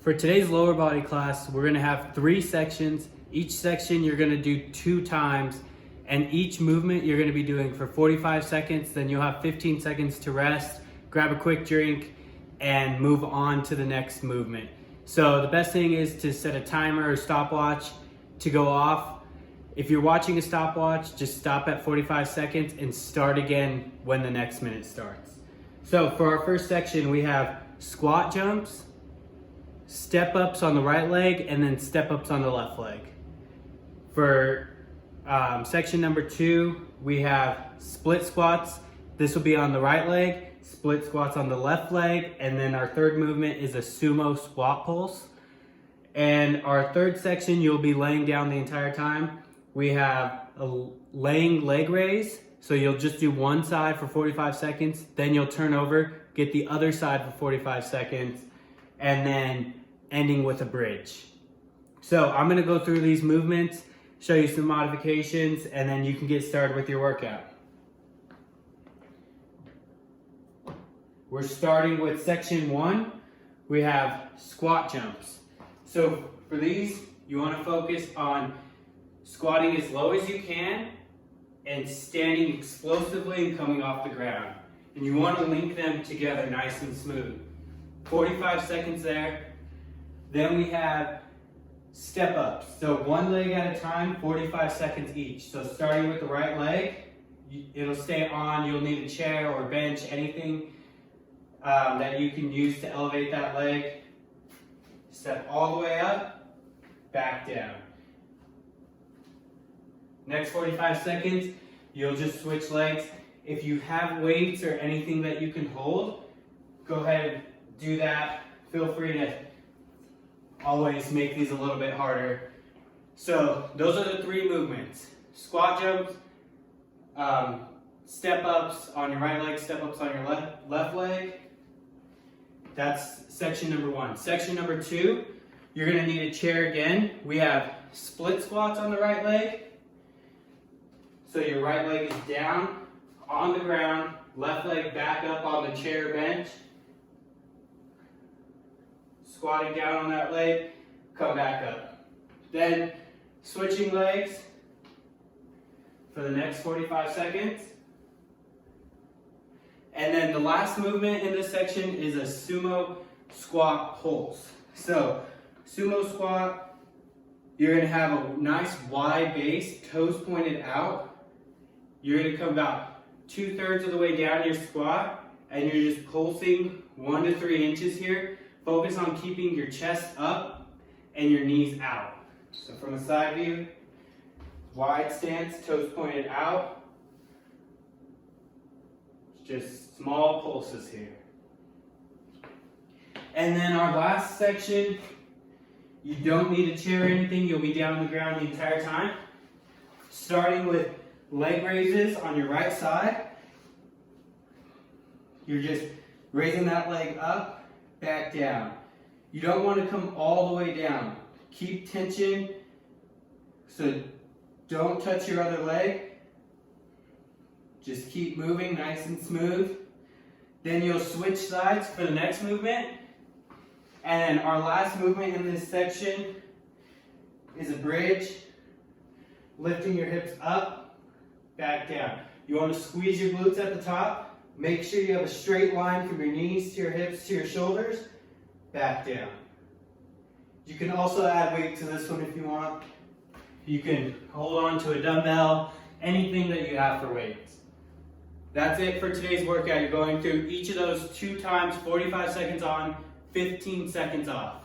For today's lower body class, we're gonna have 3 sections. Each section you're gonna do 2 times, and each movement you're gonna be doing for 45 seconds, then you'll have 15 seconds to rest, grab a quick drink, and move on to the next movement. So the best thing is to set a timer or stopwatch to go off. If you're watching a stopwatch, just stop at 45 seconds and start again when the next minute starts. So for our first section, we have squat jumps, step ups on the right leg, and then step ups on the left leg. For section number 2, we have split squats. This will be on the right leg, split squats on the left leg, and then our third movement is a sumo squat pulse. And our third section, you'll be laying down the entire time. We have a laying leg raise. So you'll just do one side for 45 seconds, then you'll turn over, get the other side for 45 seconds, and then ending with a bridge. So I'm gonna go through these movements, show you some modifications, and then you can get started with your workout. We're starting with section 1. We have squat jumps. So for these, you wanna focus on squatting as low as you can and standing explosively and coming off the ground. And you want to link them together nice and smooth. 45 seconds there. Then we have step ups. So one leg at a time, 45 seconds each. So starting with the right leg, it'll stay on. You'll need a chair or bench, anything that you can use to elevate that leg. Step all the way up, back down. Next 45 seconds, you'll just switch legs. If you have weights or anything that you can hold, go ahead and do that. Feel free to always make these a little bit harder. So those are the 3 movements. Squat jumps, step ups on your right leg, step ups on your left leg. That's section number 1. Section number 2, you're gonna need a chair again. We have split squats on the right leg. So your right leg is down on the ground, left leg back up on the chair or bench. Squatting down on that leg, come back up. Then switching legs for the next 45 seconds. And then the last movement in this section is a sumo squat pulse. So sumo squat, you're gonna have a nice wide base, toes pointed out. You're gonna come about 2/3 of the way down your squat, and you're just pulsing 1 to 3 inches here. Focus on keeping your chest up and your knees out. So from a side view, wide stance, toes pointed out. Just small pulses here. And then our last section, you don't need a chair or anything. You'll be down on the ground the entire time. Starting with leg raises on your right side. You're just raising that leg up, back down. You don't want to come all the way down. Keep tension, so don't touch your other leg. Just keep moving nice and smooth. Then you'll switch sides for the next movement. And our last movement in this section is a bridge. Lifting your hips up, back down. You want to squeeze your glutes at the top. Make sure you have a straight line from your knees to your hips to your shoulders. Back down. You can also add weight to this one if you want. You can hold on to a dumbbell, anything that you have for weights. That's it for today's workout. You're going through each of those 2 times, 45 seconds on, 15 seconds off.